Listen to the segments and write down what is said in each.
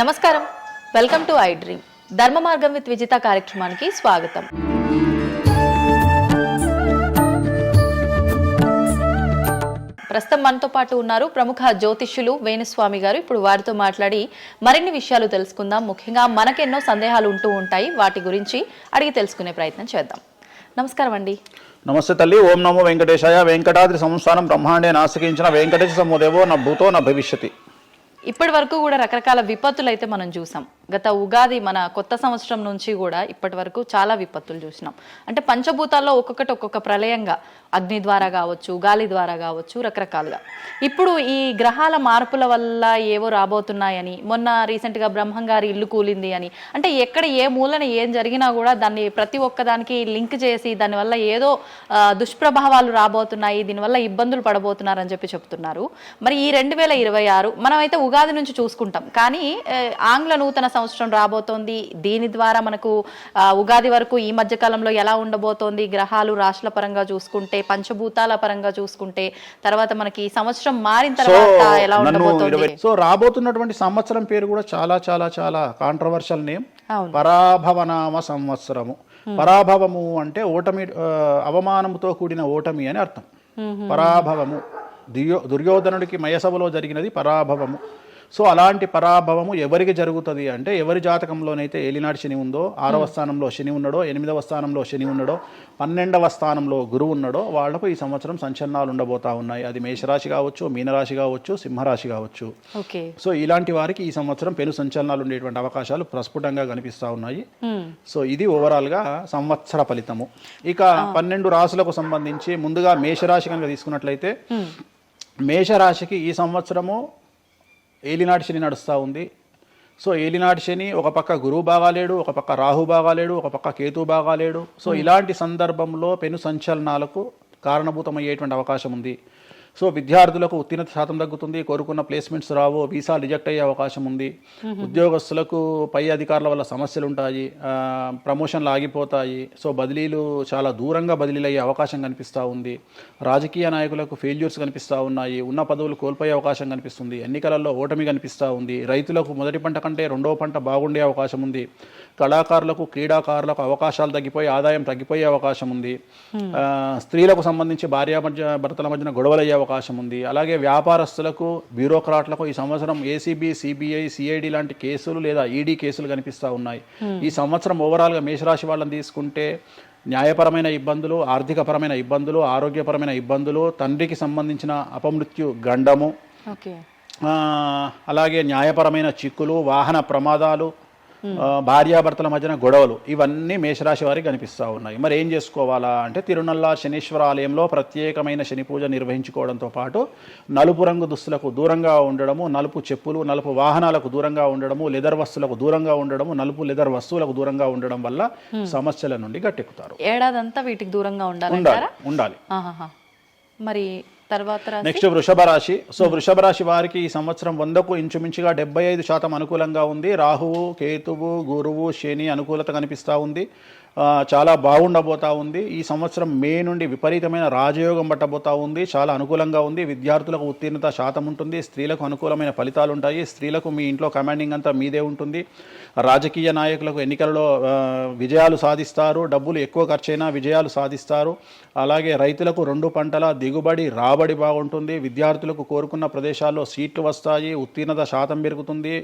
నమస్కారం, welcome to I dream. ధర్మ మార్గం విత్ విజిత కార్యక్రమానికి స్వాగతం. ప్రస్తుతం మనతో పాటు ఉన్నారు ప్రముఖ జ్యోతిష్యులు వేణుస్వామి గారు. ఇప్పుడు వారితో మాట్లాడి మరిన్ని విషయాలు తెలుసుకుందాం. ముఖ్యంగా మనకెన్నో సందేహాలు ఉంటూ ఉంటాయి, వాటి గురించి అడిగి తెలుసుకునే ప్రయత్నం చేద్దాం. నమస్కారం అండి. నమస్తే తల్లి. ఓం నమో వెంకటేశాయ. వెంకటాద్రి సంస్థానం బ్రహ్మాండే నాసికించిన వెంకటేశ సమోదేవో నా భూతో నా భవిష్యతి. ఇప్పటి వరకు కూడా రకరకాల విపత్తులు అయితే మనం చూసాం. గత ఉగాది మన కొత్త సంవత్సరం నుంచి కూడా ఇప్పటి వరకు చాలా విపత్తులు చూసినాం. అంటే పంచభూతాల్లో ఒక్కొక్కటి ఒక్కొక్క ప్రళయంగా, అగ్ని ద్వారా కావచ్చు, గాలి ద్వారా కావచ్చు, రకరకాలుగా. ఇప్పుడు ఈ గ్రహాల మార్పుల వల్ల ఏవో రాబోతున్నాయని, మొన్న రీసెంట్గా బ్రహ్మంగారి ఇల్లు కూలింది అని, అంటే ఎక్కడ ఏ మూలన ఏం జరిగినా కూడా దాన్ని ప్రతి ఒక్కదానికి లింక్ చేసి దానివల్ల ఏదో దుష్ప్రభావాలు రాబోతున్నాయి, దీనివల్ల ఇబ్బందులు పడబోతున్నారని చెప్తున్నారు. మరి ఈ 2026 మనమైతే ఉగాది నుంచి చూసుకుంటాం, కానీ ఆంగ్ల నూతన సంవత్సరం రాబోతోంది. దీని ద్వారా మనకు ఉగాది వరకు ఈ మధ్య కాలంలో ఎలా ఉండబోతోంది, గ్రహాలు రాశుల పరంగా చూసుకుంటే, పంచభూతాల పరంగా చూసుకుంటే, తర్వాత మనకి సంవత్సరం మారిన తర్వాత ఎలా ఉండబోతోంది. సో రాబోతున్నటువంటి సంవత్సరం పేరు కూడా చాలా చాలా చాలా కాంట్రవర్షియల్ నేమ్, పరాభవనామ సంవత్సరము. పరాభవము అంటే ఓటమి, అవమానముతో కూడిన ఓటమి అని అర్థం. పరాభవము దుర్యోధనుడికి మయసభలో జరిగినది పరాభవము. సో అలాంటి పరాభవము ఎవరికి జరుగుతుంది అంటే, ఎవరి జాతకంలోనైతే ఏలినాటి శని ఉందో, 6వ స్థానంలో శని ఉన్నాడో, 8వ స్థానంలో శని ఉన్నాడో, 12వ స్థానంలో గురువు ఉన్నాడో, వాళ్లకు ఈ సంవత్సరం సంచలనాలు ఉండబోతా ఉన్నాయి. అది మేషరాశి కావచ్చు, మీనరాశి కావచ్చు, సింహరాశి కావచ్చు. సో ఇలాంటి వారికి ఈ సంవత్సరం పెను సంచలనాలు ఉండేటువంటి అవకాశాలు ప్రస్ఫుటంగా కనిపిస్తూ ఉన్నాయి. సో ఇది ఓవరాల్గా సంవత్సర ఫలితము. ఇక 12 రాశులకు సంబంధించి ముందుగా మేషరాశి కనుక తీసుకున్నట్లయితే, మేషరాశికి ఈ సంవత్సరము ఏలినాటి శని నడుస్తూ ఉంది. సో ఏలినాటి శని ఒక పక్క గురువు బాగాలేడు, ఒక పక్క రాహు బాగాలేడు, ఒక పక్క కేతు బాగాలేడు. సో ఇలాంటి సందర్భంలో పెను సంచలనాలకు కారణభూతమయ్యేటువంటి అవకాశం ఉంది. సో విద్యార్థులకు ఉత్తీర్ణత శాతం తగ్గుతుంది, కోరుకున్న ప్లేస్మెంట్స్ రావు, వీసా రిజెక్ట్ అయ్యే అవకాశం ఉంది. ఉద్యోగస్తులకు పై అధికారుల వల్ల సమస్యలు ఉంటాయి, ప్రమోషన్లు ఆగిపోతాయి. సో బదిలీలు చాలా దూరంగా బదిలీలు అయ్యే అవకాశం కనిపిస్తూ ఉంది. రాజకీయ నాయకులకు ఫెయిల్యూర్స్ కనిపిస్తూ ఉన్నాయి, ఉన్న పదవులు కోల్పోయే అవకాశం కనిపిస్తుంది, ఎన్నికలలో ఓటమి కనిపిస్తూ ఉంది. రైతులకు మొదటి పంట కంటే రెండవ పంట బాగుండే అవకాశం ఉంది. కళాకారులకు, క్రీడాకారులకు అవకాశాలు తగ్గిపోయి ఆదాయం తగ్గిపోయే అవకాశం ఉంది. స్త్రీలకు సంబంధించి భర్తల మధ్యన గొడవలు అయ్యే అవకాశం ఉంది. అలాగే వ్యాపారస్తులకు, బ్యూరోక్రాట్లకు ఈ సంవత్సరం ఏసీబీ, సిబిఐ, సిఐడి లాంటి కేసులు లేదా ఈడీ కేసులు కనిపిస్తూ ఉన్నాయి. ఈ సంవత్సరం ఓవరాల్గా మేషరాశి వాళ్ళని తీసుకుంటే న్యాయపరమైన ఇబ్బందులు, ఆర్థికపరమైన ఇబ్బందులు, ఆరోగ్యపరమైన ఇబ్బందులు, తండ్రికి సంబంధించిన అపమృత్యు గండము, అలాగే న్యాయపరమైన చిక్కులు, వాహన ప్రమాదాలు, భార్యాభర్తల మధ్యన గొడవలు, ఇవన్నీ మేషరాశి వారికి కనిపిస్తూ ఉన్నాయి. మరి ఏం చేసుకోవాలా అంటే, తిరునల్ల శనీశ్వర ఆలయంలో ప్రత్యేకమైన శని పూజ నిర్వహించుకోవడంతో పాటు నలుపు రంగు దుస్తులకు దూరంగా ఉండడము, నలుపు చెప్పులు, నలుపు వాహనాలకు దూరంగా ఉండడము, లెదర్ వస్తువులకు దూరంగా ఉండడము, నలుపు లెదర్ వస్తువులకు దూరంగా ఉండడం వల్ల సమస్యల నుండి గట్టెక్కుతారు. ఏడాదంతా వీటికి దూరంగా ఉండాలి. మరి నెక్స్ట్ వృషభ రాశి. సో వృషభ రాశి వారికి ఈ సంవత్సరం 100కు ఇంచుమించుగా 75% అనుకూలంగా ఉంది. రాహువు, కేతువు, గురువు, శని అనుకూలత కనిపిస్తూ ఉంది. చాలా బాగుండబోతా ఉంది. ఈ సంవత్సరం మే నుండి విపరీతమైన రాజయోగం పట్టబోతా ఉంది. చాలా అనుకూలంగా ఉంది. విద్యార్థులకు ఉత్తీర్ణత శాతం ఉంటుంది. స్త్రీలకు అనుకూలమైన ఫలితాలు ఉంటాయి. స్త్రీలకు మీ ఇంట్లో కమాండింగ్ అంతా మీదే ఉంటుంది. రాజకీయ నాయకులకు ఎన్నికలలో విజయాలు సాధిస్తారు. డబ్బులు ఎక్కువ ఖర్చైనా విజయాలు సాధిస్తారు. అలాగే రైతులకు 2 పంటల దిగుబడి, రాబడి బాగుంటుంది. విద్యార్థులకు కోరుకున్న ప్రదేశాల్లో సీట్లు వస్తాయి. ఉత్తీర్ణత శాతం పెరుగుతుంది.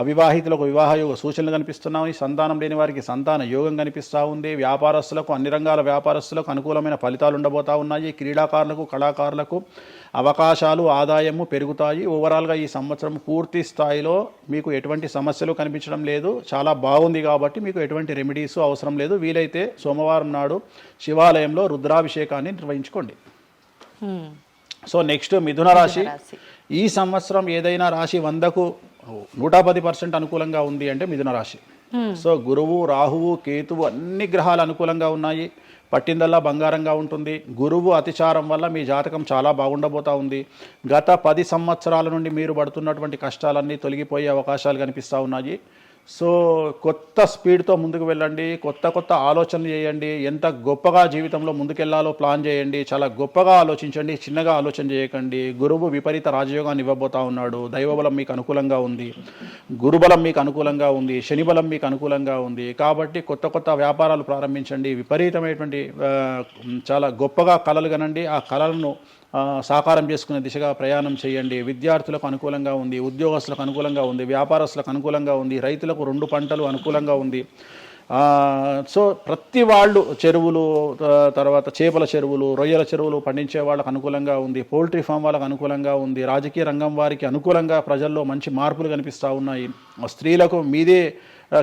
అవివాహితులకు వివాహ యోగ సూచనలు కనిపిస్తున్నాయి. సంతానం లేని వారికి సంతాన యోగం కనిపిస్తూ ఉంది. వ్యాపారస్తులకు, అన్ని రంగాల వ్యాపారస్తులకు అనుకూలమైన ఫలితాలు ఉండబోతా ఉన్నాయి. క్రీడాకారులకు, కళాకారులకు అవకాశాలు, ఆదాయము పెరుగుతాయి. ఓవరాల్గా ఈ సంవత్సరం పూర్తి స్థాయిలో మీకు ఎటువంటి సమస్యలు కనిపించడం లేదు. చాలా బాగుంది కాబట్టి మీకు ఎటువంటి రెమెడీస్ అవసరం లేదు. వీలైతే సోమవారం నాడు శివాలయంలో రుద్రాభిషేకాన్ని నిర్వహించుకోండి. సో నెక్స్ట్ మిథున రాశి. ఈ సంవత్సరం ఏదైనా రాశి 100కు 110% అనుకూలంగా ఉంది అంటే మిథున రాశి. సో గురువు, రాహువు, కేతువు అన్ని గ్రహాలు అనుకూలంగా ఉన్నాయి. పట్టిందల్లా బంగారంగా ఉంటుంది. గురువు అతిచారం వల్ల మీ జాతకం చాలా బాగుండబోతా ఉంది. గత 10 సంవత్సరాల నుండి మీరు పడుతున్నటువంటి కష్టాలన్నీ తొలగిపోయే అవకాశాలు కనిపిస్తూ ఉన్నాయి. సో కొత్త స్పీడ్తో ముందుకు వెళ్ళండి, కొత్త కొత్త ఆలోచనలు చేయండి, ఎంత గొప్పగా జీవితంలో ముందుకెళ్లాలో ప్లాన్ చేయండి, చాలా గొప్పగా ఆలోచించండి, చిన్నగా ఆలోచన చేయకండి. గురువు విపరీత రాజయోగాన్ని ఇవ్వబోతా ఉన్నాడు. దైవబలం మీకు అనుకూలంగా ఉంది, గురుబలం మీకు అనుకూలంగా ఉంది, శనిబలం మీకు అనుకూలంగా ఉంది. కాబట్టి కొత్త కొత్త వ్యాపారాలు ప్రారంభించండి, విపరీతమైనటువంటి చాలా గొప్పగా కలలు కనండి, ఆ కళలను సాకారం చేసుకునే దిశగా ప్రయాణం చేయండి. విద్యార్థులకు అనుకూలంగా ఉంది, ఉద్యోగస్తులకు అనుకూలంగా ఉంది, వ్యాపారస్తులకు అనుకూలంగా ఉంది, రైతులకు 2 పంటలు అనుకూలంగా ఉంది. సో ప్రతి వాళ్ళు చెరువులు, తర్వాత చేపల చెరువులు, రొయ్యల చెరువులు పండించే వాళ్ళకు అనుకూలంగా ఉంది, పౌల్ట్రీ ఫామ్ వాళ్ళకు అనుకూలంగా ఉంది, రాజకీయ రంగం వారికి అనుకూలంగా ప్రజల్లో మంచి మార్పులు కనిపిస్తూ ఉన్నాయి. స్త్రీలకు మీదే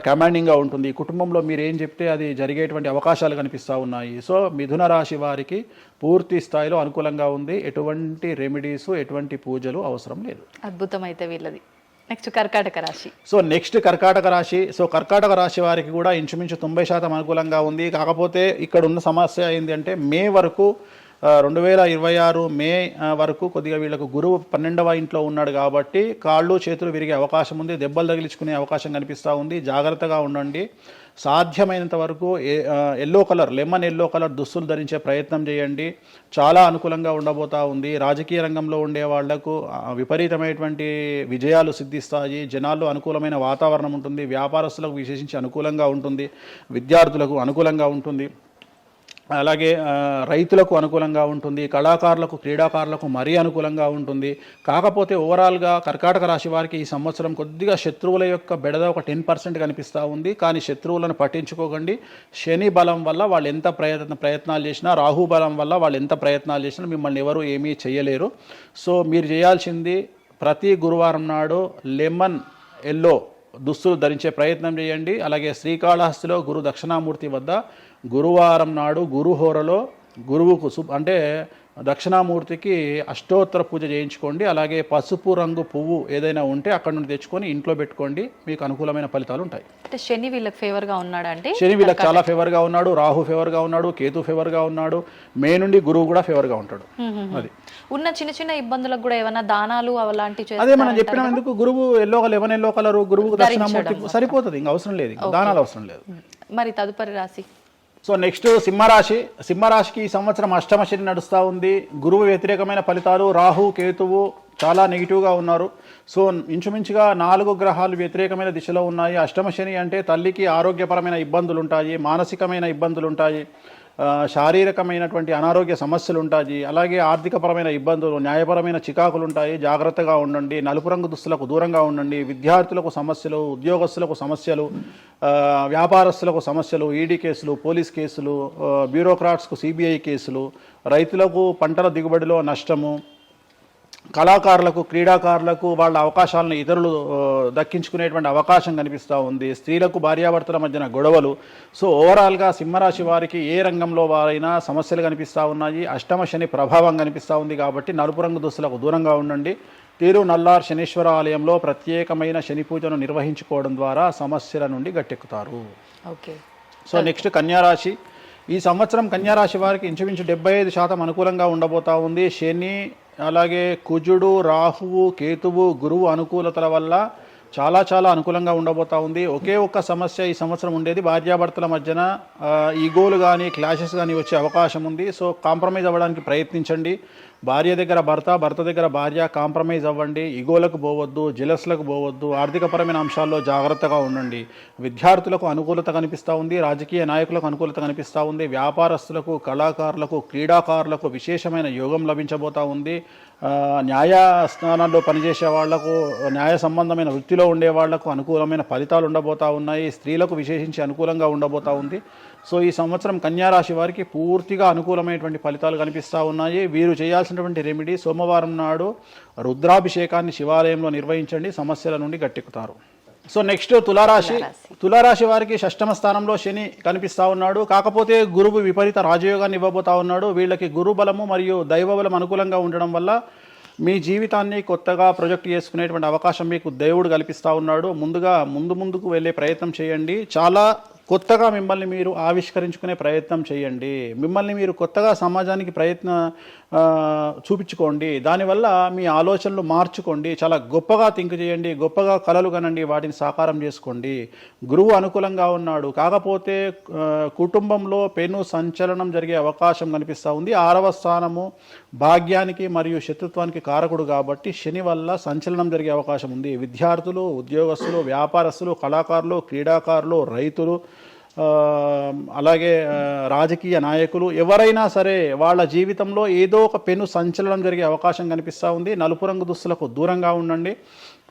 కమాండింగ్గా ఉంటుంది, కుటుంబంలో మీరు ఏం చెప్తే అది జరిగేటువంటి అవకాశాలు కనిపిస్తూ ఉన్నాయి. సో మిథున రాశి వారికి పూర్తి స్థాయిలో అనుకూలంగా ఉంది. ఎటువంటి రెమెడీస్, ఎటువంటి పూజలు అవసరం లేదు. అద్భుతం అయితే వీళ్ళది. నెక్స్ట్ కర్కాటక రాశి. సో నెక్స్ట్ కర్కాటక రాశి. సో కర్కాటక రాశి వారికి కూడా ఇంచుమించు 90% అనుకూలంగా ఉంది. కాకపోతే ఇక్కడ ఉన్న సమస్య ఏంటి అంటే మే వరకు 2026 మే వరకు కొద్దిగా వీళ్ళకు గురువు 12వ ఇంట్లో ఉన్నాడు కాబట్టి కాళ్ళు చేతులు విరిగే అవకాశం ఉంది, దెబ్బలు తగిలించుకునే అవకాశం కనిపిస్తూ ఉంది. జాగ్రత్తగా ఉండండి. సాధ్యమైనంత వరకు yellow colour, lemon yellow colour దుస్తులు ధరించే ప్రయత్నం చేయండి. చాలా అనుకూలంగా ఉండబోతూ ఉంది. రాజకీయ రంగంలో ఉండే వాళ్లకు విపరీతమైనటువంటి విజయాలు సిద్ధిస్తాయి. జనాల్లో అనుకూలమైన వాతావరణం ఉంటుంది. వ్యాపారస్తులకు విశేషించి అనుకూలంగా ఉంటుంది. విద్యార్థులకు అనుకూలంగా ఉంటుంది. అలాగే రైతులకు అనుకూలంగా ఉంటుంది. కళాకారులకు, క్రీడాకారులకు మరీ అనుకూలంగా ఉంటుంది. కాకపోతే ఓవరాల్గా కర్కాటక రాశి వారికి ఈ సంవత్సరం కొద్దిగా శత్రువుల యొక్క బెడద ఒక 10% కనిపిస్తూ ఉంది. కానీ శత్రువులను పట్టించుకోకండి. శని బలం వల్ల వాళ్ళు ఎంత ప్రయత్నాలు చేసినా, రాహు బలం వల్ల వాళ్ళు ఎంత ప్రయత్నాలు చేసినా మిమ్మల్ని ఎవరు ఏమీ చేయలేరు. సో మీరు చేయాల్సింది ప్రతి గురువారం నాడు లెమన్ ఎల్లో దుస్తులు ధరించే ప్రయత్నం చేయండి. అలాగే శ్రీకాళహస్తిలో గురు దక్షిణామూర్తి వద్ద గురువారం నాడు గురుహోరలో గురువుకు అంటే దక్షిణామూర్తికి అష్టోత్తర పూజ చేయించుకోండి. అలాగే పసుపు రంగు పువ్వు ఏదైనా ఉంటే అక్కడ నుండి తెచ్చుకొని ఇంట్లో పెట్టుకోండి. మీకు అనుకూలమైన ఫలితాలు ఉంటాయి. అంటే శని వీళ్ళకి ఫేవర్గా ఉన్నాడు అంటే శని వీళ్ళకి చాలా ఫేవర్గా ఉన్నాడు, రాహు ఫేవర్గా ఉన్నాడు, కేతు ఫేవర్గా ఉన్నాడు, మే నుండి గురువు కూడా ఫేవర్గా ఉంటాడు. అది ఉన్న చిన్న చిన్న ఇబ్బందులకు కూడా ఏమైనా దానాలు అలాంటివి అదే మనం చెప్పిన ఎందుకు గురువు లెమన్ ఎల్లో కలర్ గురువుకు దక్షిణామూర్తి సరిపోతుంది, ఇంకా అవసరం లేదు, దానాలు అవసరం లేదు. మరి తదుపరి రాశి. సో నెక్స్ట్ సింహరాశి. సింహరాశికి ఈ సంవత్సరం అష్టమ శని నడుస్తూ ఉంది. గురువు వ్యతిరేకమైన ఫలితాలు, రాహు కేతువు చాలా నెగిటివ్గా ఉన్నారు. సో ఇంచుమించుగా 4 గ్రహాలు వ్యతిరేకమైన దిశలో ఉన్నాయి. అష్టమ శని అంటే తల్లికి ఆరోగ్యపరమైన ఇబ్బందులు ఉంటాయి, మానసికమైన ఇబ్బందులు ఉంటాయి, శారీరకమైనటువంటి అనారోగ్య సమస్యలు ఉంటాయి, అలాగే ఆర్థికపరమైన ఇబ్బందులు, న్యాయపరమైన చికాకులు ఉంటాయి. జాగ్రత్తగా ఉండండి. నలుపు రంగు దుస్తులకు దూరంగా ఉండండి. విద్యార్థులకు సమస్యలు, ఉద్యోగస్తులకు సమస్యలు, వ్యాపారస్తులకు సమస్యలు, ఈడీ కేసులు, పోలీస్ కేసులు, బ్యూరోక్రాట్స్కు సిబిఐ కేసులు, రైతులకు పంటల దిగుబడిలో నష్టము, కళాకారులకు, క్రీడాకారులకు వాళ్ళ అవకాశాలను ఇతరులు దక్కించుకునేటువంటి అవకాశం కనిపిస్తూ ఉంది. స్త్రీలకు భార్యాభర్తల మధ్యన గొడవలు. సో ఓవరాల్గా సింహరాశి వారికి ఏ రంగంలో వారైనా సమస్యలు కనిపిస్తూ ఉన్నాయి. అష్టమ శని ప్రభావం కనిపిస్తూ ఉంది కాబట్టి నలుపు రంగు దుస్తులకు దూరంగా ఉండండి. తీరు నల్లార్ శనీశ్వర ఆలయంలో ప్రత్యేకమైన శని పూజను నిర్వహించుకోవడం ద్వారా సమస్యల నుండి గట్టెక్కుతారు. ఓకే. సో నెక్స్ట్ కన్యారాశి. ఈ సంవత్సరం కన్యారాశి వారికి ఇంచుమించు 75% అనుకూలంగా ఉండబోతా ఉంది. శని, అలాగే కుజుడు, రాహువు, కేతువు, గురువు అనుకూలతల వల్ల చాలా అనుకూలంగా ఉండబోతా ఉంది. ఒకే ఒక్క సమస్య ఈ సంవత్సరం ఉండేది, భార్యాభర్తల మధ్యన ఈగోలు కానీ క్లాషెస్ కానీ వచ్చే అవకాశం ఉంది. సో కాంప్రమైజ్ అవ్వడానికి ప్రయత్నించండి. భార్య దగ్గర భర్త, భర్త దగ్గర భార్య కాంప్రమైజ్ అవ్వండి. ఈగోలకు పోవద్దు, జెలస్లకు పోవద్దు. ఆర్థికపరమైన అంశాల్లో జాగ్రత్తగా ఉండండి. విద్యార్థులకు అనుకూలత కనిపిస్తూ ఉంది. రాజకీయ నాయకులకు అనుకూలత కనిపిస్తూ ఉంది. వ్యాపారస్తులకు, కళాకారులకు, క్రీడాకారులకు విశేషమైన యోగం లభించబోతూ ఉంది. న్యాయస్థానాల్లో పనిచేసే వాళ్లకు, న్యాయ సంబంధమైన వృత్తిలో ఉండే వాళ్లకు అనుకూలమైన ఫలితాలు ఉండబోతూ ఉన్నాయి. స్త్రీలకు విశేషించి అనుకూలంగా ఉండబోతూ ఉంది. సో ఈ సంవత్సరం కన్యారాశి వారికి పూర్తిగా అనుకూలమైనటువంటి ఫలితాలు కనిపిస్తూ ఉన్నాయి. వీరు చేయాల్సినటువంటి రెమెడీ, సోమవారం నాడు రుద్రాభిషేకాన్ని శివాలయంలో నిర్వహించండి, సమస్యల నుండి గట్టెక్కుతారు. సో నెక్స్ట్ తులారాశి. తులారాశి వారికి 6వ స్థానంలో శని కనిపిస్తూ ఉన్నాడు. కాకపోతే గురువు విపరీత రాజయోగాన్ని ఇవ్వబోతా ఉన్నాడు. వీళ్ళకి గురు బలము మరియు దైవ బలం అనుకూలంగా ఉండడం వల్ల మీ జీవితాన్ని కొత్తగా ప్రొజెక్ట్ చేసుకునేటువంటి అవకాశం మీకు దేవుడు కల్పిస్తూ ఉన్నాడు. ముందుకు వెళ్ళే ప్రయత్నం చేయండి. చాలా కొత్తగా మిమ్మల్ని మీరు ఆవిష్కరించుకునే ప్రయత్నం చేయండి. మిమ్మల్ని మీరు కొత్తగా సమాజానికి చూపించుకోండి. దానివల్ల మీ ఆలోచనలు మార్చుకోండి. చాలా గొప్పగా థింక్ చేయండి, గొప్పగా కలలు కనండి, వాటిని సాకారం చేసుకోండి. గురువు అనుకూలంగా ఉన్నాడు, కాకపోతే కుటుంబంలో పెను సంచలనం జరిగే అవకాశం కనిపిస్తూ ఉంది. 6వ స్థానము భాగ్యానికి మరియు శత్రుత్వానికి కారకుడు కాబట్టి శని వల్ల సంచలనం జరిగే అవకాశం ఉంది. విద్యార్థులు, ఉద్యోగస్తులు, వ్యాపారస్తులు, కళాకారులు, క్రీడాకారులు, రైతులు, అలాగే రాజకీయ నాయకులు ఎవరైనా సరే వాళ్ళ జీవితంలో ఏదో ఒక పెను సంచలనం జరిగే అవకాశం కనిపిస్తూ ఉంది. నలుపు రంగు దుస్తులకు దూరంగా ఉండండి.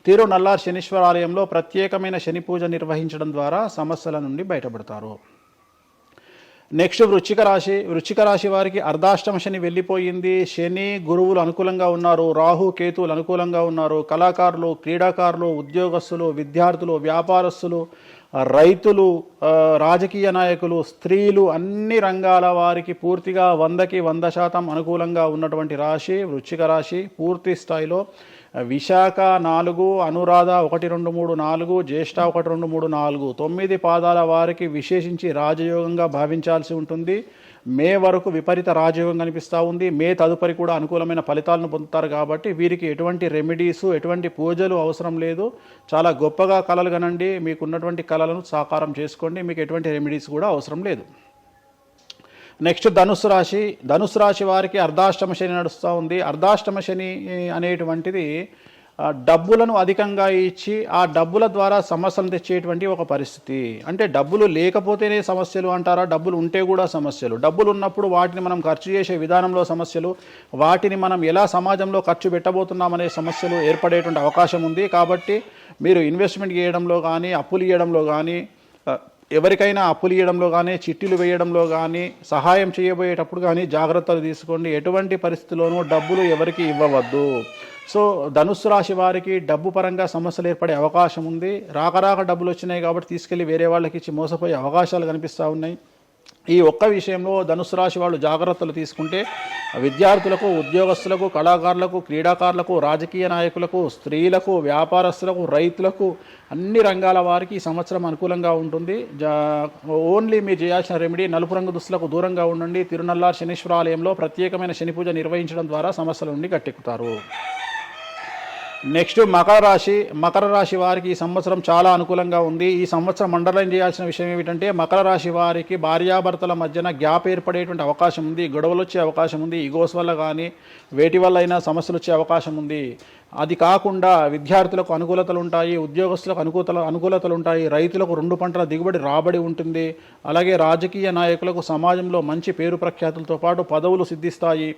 తిరునల్లార్ శనీశ్వర ఆలయంలో ప్రత్యేకమైన శని పూజ నిర్వహించడం ద్వారా సమస్యల నుండి బయటపడతారు. నెక్స్ట్ వృశ్చిక రాశి వారికి అర్ధాష్టమ శని వెళ్ళిపోయింది. శని గురువులు అనుకూలంగా ఉన్నారు, రాహు కేతువులు అనుకూలంగా ఉన్నారు. కళాకారులు, క్రీడాకారులు, ఉద్యోగస్తులు, విద్యార్థులు, వ్యాపారస్తులు, రైతులు, రాజకీయ నాయకులు, స్త్రీలు, అన్ని రంగాల వారికి పూర్తిగా 100కి 100% అనుకూలంగా ఉన్నటువంటి రాశి వృశ్చిక రాశి. పూర్తి స్థాయిలో విశాఖ 4, అనురాధ 1, 2, 3, 4, జ్యేష్ఠ 1, 2, 3, 4, 9 పాదాల వారికి విశేషించి రాజయోగంగా భావించాల్సి ఉంటుంది. మే వరకు విపరీత రాజయోగం కనిపిస్తూ ఉంది. మే తదుపరి కూడా అనుకూలమైన ఫలితాలను పొందుతారు కాబట్టి వీరికి ఎటువంటి రెమెడీసు, ఎటువంటి పూజలు అవసరం లేదు. చాలా గొప్పగా కళలు కనండి, మీకు ఉన్నటువంటి కళలను సాకారం చేసుకోండి, మీకు ఎటువంటి రెమెడీస్ కూడా అవసరం లేదు. నెక్స్ట్ ధనుసు రాశి వారికి అర్ధాష్టమ శని నడుస్తూ ఉంది. అర్ధాష్టమ శని అనేటువంటిది డబ్బులను అధికంగా ఇచ్చి ఆ డబ్బుల ద్వారా సమస్యలు తెచ్చేటువంటి ఒక పరిస్థితి. అంటే డబ్బులు లేకపోతేనే సమస్యలు అంటారా? డబ్బులు ఉంటే కూడా సమస్యలు. డబ్బులు ఉన్నప్పుడు వాటిని మనం ఖర్చు చేసే విధానంలో సమస్యలు, వాటిని మనం ఎలా సమాజంలో ఖర్చు పెట్టబోతున్నామనే సమస్యలు ఏర్పడేటువంటి అవకాశం ఉంది. కాబట్టి మీరు ఇన్వెస్ట్మెంట్ చేయడంలో కానీ, అప్పులు ఇవ్వడంలో కానీ, ఎవరికైనా అప్పులు ఇవ్వడంలో కానీ, చిట్టీలు వేయడంలో కానీ, సహాయం చేయబోయేటప్పుడు కానీ జాగ్రత్తలు తీసుకోండి. ఎటువంటి పరిస్థితుల్లోనూ డబ్బులు ఎవరికి ఇవ్వవద్దు. సో ధనుస్సు రాశి వారికి డబ్బు పరంగా సమస్యలు ఏర్పడే అవకాశం ఉంది. రాక డబ్బులు వచ్చినాయి కాబట్టి తీసుకెళ్ళి వేరే వాళ్ళకి ఇచ్చి మోసపోయే అవకాశాలు కనిపిస్తూ ఉన్నాయి. ఈ ఒక్క విషయంలో ధనుసు రాశి వాళ్ళు జాగ్రత్తలు తీసుకుంటే విద్యార్థులకు, ఉద్యోగస్తులకు, కళాకారులకు, క్రీడాకారులకు, రాజకీయ నాయకులకు, స్త్రీలకు, వ్యాపారస్తులకు, రైతులకు, అన్ని రంగాల వారికి ఈ సంవత్సరం అనుకూలంగా ఉంటుంది. ఓన్లీ మీరు చేయాల్సిన రెమెడీ నలుపు రంగు దుస్తులకు దూరంగా ఉండండి. తిరునల్లార్ శనీశ్వర ఆలయంలో ప్రత్యేకమైన శని పూజ నిర్వహించడం ద్వారా సమస్యల నుండి గట్టెక్కుతారు. నెక్స్ట్ మకర రాశి వారికి ఈ సంవత్సరం చాలా అనుకూలంగా ఉంది. ఈ సంవత్సరం అండర్లైన్ చేయాల్సిన విషయం ఏమిటంటే మకర రాశి వారికి భార్యాభర్తల మధ్యన గ్యాప్ ఏర్పడేటువంటి అవకాశం ఉంది. గొడవలు వచ్చే అవకాశం ఉంది. ఈగోస్ వల్ల కానీ వేటి వల్ల అయినా సమస్యలు వచ్చే అవకాశం ఉంది. అది కాకుండా విద్యార్థులకు అనుకూలతలు ఉంటాయి, ఉద్యోగస్తులకు అనుకూలతలు ఉంటాయి, రైతులకు 2 పంటల దిగుబడి రాబడి ఉంటుంది. అలాగే రాజకీయ నాయకులకు సమాజంలో మంచి పేరు ప్రఖ్యాతులతో పాటు పదవులు సిద్ధిస్తాయి.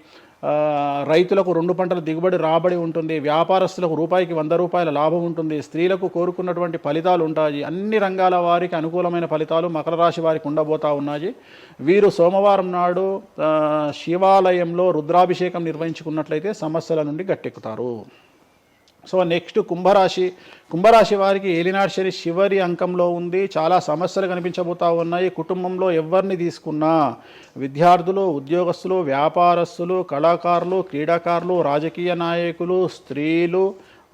రైతులకు 2 పంటల దిగుబడి రాబడి ఉంటుంది. వ్యాపారస్తులకు రూపాయికి 100 రూపాయల లాభం ఉంటుంది. స్త్రీలకు కోరుకున్నటువంటి ఫలితాలు ఉంటాయి. అన్ని రంగాల వారికి అనుకూలమైన ఫలితాలు మకర రాశి వారికి ఉండబోతా ఉన్నాయి. వీరు సోమవారం నాడు శివాలయంలో రుద్రాభిషేకం నిర్వహించుకున్నట్లయితే సమస్యల నుండి గట్టెక్కుతారు. సో నెక్స్ట్ కుంభరాశి వారికి ఏలినాటి శని చివరి అంకంలో ఉంది. చాలా సమస్యలు కనిపించబోతా ఉన్నాయి. కుటుంబంలో ఎవరిని తీసుకున్నా విద్యార్థులు, ఉద్యోగస్తులు, వ్యాపారస్తులు, కళాకారులు, క్రీడాకారులు, రాజకీయ నాయకులు, స్త్రీలు,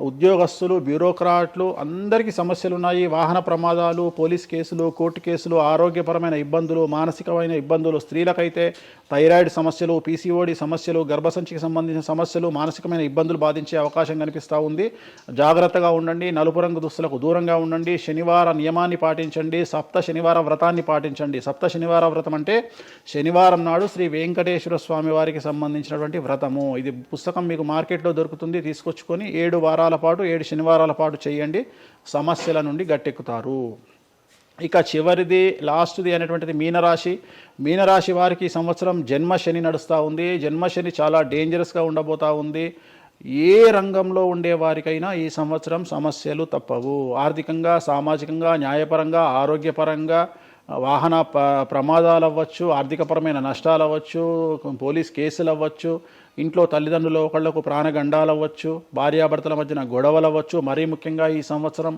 ఉద్యోగస్తులు, బ్యూరోక్రాట్లు అందరికీ సమస్యలు ఉన్నాయి. వాహన ప్రమాదాలు, పోలీస్ కేసులు, కోర్టు కేసులు, ఆరోగ్యపరమైన ఇబ్బందులు, మానసికమైన ఇబ్బందులు, స్త్రీలకైతే థైరాయిడ్ సమస్యలు, పీసీఓడి సమస్యలు, గర్భసంచికి సంబంధించిన సమస్యలు, మానసికమైన ఇబ్బందులు బాధించే అవకాశం కనిపిస్తూ ఉంది. జాగ్రత్తగా ఉండండి. నలుపు రంగు దుస్తులకు దూరంగా ఉండండి. శనివార నియమాన్ని పాటించండి. సప్త శనివార వ్రతాన్ని పాటించండి. సప్త శనివార వ్రతం అంటే శనివారం నాడు శ్రీ వెంకటేశ్వర స్వామి వారికి సంబంధించినటువంటి వ్రతము. ఇది పుస్తకం మీకు మార్కెట్లో దొరుకుతుంది, తీసుకొచ్చుకొని 7 వారాల పాటు 7 శనివారాల పాటు చేయండి. సమస్యల నుండి గట్టెక్కుతారు. ఇక చివరిది లాస్ట్ది అనేటువంటిది మీనరాశి వారికి ఈ సంవత్సరం జన్మశని నడుస్తూ ఉంది. జన్మశని చాలా డేంజరస్గా ఉండబోతూ ఉంది. ఏ రంగంలో ఉండే వారికైనా ఈ సంవత్సరం సమస్యలు తప్పవు. ఆర్థికంగా, సామాజికంగా, న్యాయపరంగా, ఆరోగ్యపరంగా, వాహన ప్రమాదాలు అవ్వచ్చు, ఆర్థికపరమైన నష్టాలు అవ్వచ్చు, పోలీస్ కేసులు అవ్వచ్చు, ఇంట్లో తల్లిదండ్రులు ఒకళ్లకు ప్రాణగండాలు అవ్వచ్చు, భార్యాభర్తల మధ్యన గొడవలు అవ్వచ్చు. మరీ ముఖ్యంగా ఈ సంవత్సరం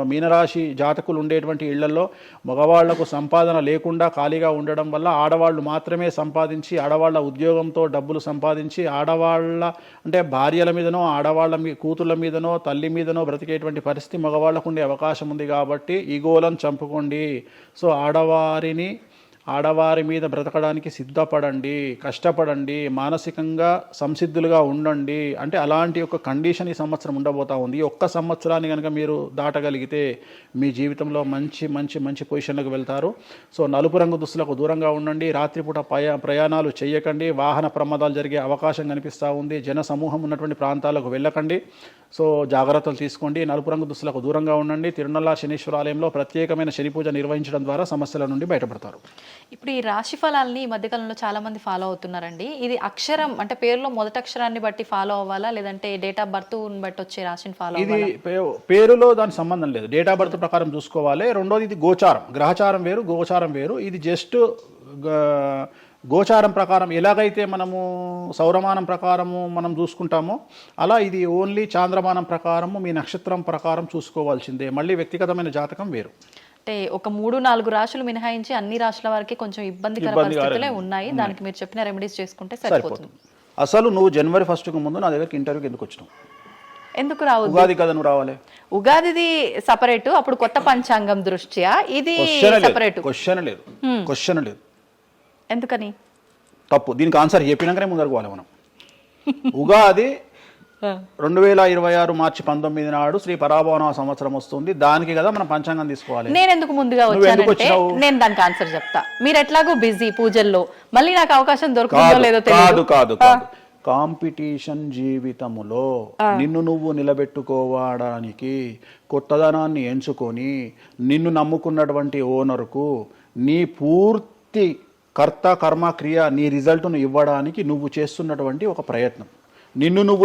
మీనరాశి జాతకులు ఉండేటువంటి ఇళ్లలో మగవాళ్లకు సంపాదన లేకుండా ఖాళీగా ఉండడం వల్ల ఆడవాళ్ళు మాత్రమే సంపాదించి ఆడవాళ్ళ ఉద్యోగంతో డబ్బులు సంపాదించి ఆడవాళ్ళ అంటే భార్యల మీదనో ఆడవాళ్ళ కూతుళ్ళ మీదనో తల్లి మీదనో బ్రతికేటువంటి పరిస్థితి మగవాళ్ళకు ఉండే అవకాశం ఉంది. కాబట్టి ఈగోలను చంపుకోండి. సో ఆడవారి మీద బ్రతకడానికి సిద్ధపడండి, కష్టపడండి, మానసికంగా సంసిద్ధులుగా ఉండండి. అంటే అలాంటి ఒక కండిషన్ ఈ సంవత్సరం ఉండబోతా ఉంది. ఈ ఒక్క సంవత్సరాన్ని కనుక మీరు దాటగలిగితే మీ జీవితంలో మంచి మంచి మంచి పొజిషన్లకు వెళ్తారు. సో నలుపు రంగు దుస్తులకు దూరంగా ఉండండి. రాత్రిపూట ప్రయాణాలు చేయకండి. వాహన ప్రమాదాలు జరిగే అవకాశం కనిపిస్తూ ఉంది. జన సమూహం ఉన్నటువంటి ప్రాంతాలకు వెళ్ళకండి. సో జాగ్రత్తలు తీసుకోండి. నలుపు రంగు దుస్తులకు దూరంగా ఉండండి. తిరునల్లా శనీశ్వర ఆలయంలో ప్రత్యేకమైన శని పూజ నిర్వహించడం ద్వారా సమస్యల నుండి బయటపడతారు. ఇప్పుడు ఈ రాశి ఫలాల్ని ఈ మధ్యకాలంలో చాలా మంది ఫాలో అవుతున్నారండి. ఇది అక్షరం అంటే పేరులో మొదటి అక్షరాన్ని బట్టి ఫాలో అవ్వాలా, లేదంటే డేట్ ఆఫ్ బర్త్ బట్టి వచ్చే రాశిని ఫాలో ఇది అవ్వాలా? పేరులో దాని సంబంధం లేదు. డేట్ ఆఫ్ బర్త్ ప్రకారం చూసుకోవాలి. రెండోది ఇది గోచారం, గ్రహచారం వేరు, గోచారం వేరు. ఇది జస్ట్ గోచారం ప్రకారం ఎలాగైతే మనము సౌరమానం ప్రకారము మనం చూసుకుంటామో అలా ఇది ఓన్లీ చాంద్రమానం ప్రకారము మీ నక్షత్రం ప్రకారం చూసుకోవాల్సిందే. మళ్ళీ వ్యక్తిగతమైన జాతకం వేరు. అంటే ఒక 3-4 రాశులు మినహాయించి అన్ని రాశుల వారికి కొంచెం ఇబ్బందికర పరిస్థితులే ఉన్నాయి. దానికి మీరు చెప్పిన రెమెడీస్ చేసుకుంటే సరిపోతుంది. అసలు నువ్వు జనవరి 1కు ముందు నా దగ్గరికి ఇంటర్వ్యూకి ఎందుకు వచ్చినావు? ఎందుకు రావు? ఉగాది కదా నువ్వు రావాలి. ఉగాదిది సపరేట్, అప్పుడు కొత్త పంచాంగం దృష్ట్యా ఇది సపరేట్. క్వశ్చన్ లేదు. ఎందుకని? తప్పు. దీనికి ఆన్సర్ చెప్పినాకనే ముందరకు పోవాలి మనం. ఉగాది 2026 మార్చి 19 నాడు శ్రీ పరాభవన సంవత్సరం వస్తుంది. దానికి కదా మనం పంచాంగం తీసుకోవాలి. నేను ఎందుకు ముందుగా వచ్చానంటే నేను దానికి ఆన్సర్ చెప్తా. మీరు ఎట్లాగో బిజీ పూజల్లో, మళ్ళీ నాకు అవకాశం దొరుకుతుందో లేదో తెలియదు. కాదు. కాంపిటీషన్ జీవితములో నిన్ను నువ్వు నిలబెట్టుకోవడానికి కొత్తదనాన్ని ఎంచుకొని నిన్ను నమ్ముకున్నటువంటి ఓనర్కు నీ పూర్తి కర్త కర్మ క్రియ నీ రిజల్ట్ను ఇవ్వడానికి నువ్వు చేస్తున్నటువంటి ఒక ప్రయత్నం. నిన్ను నువ్వు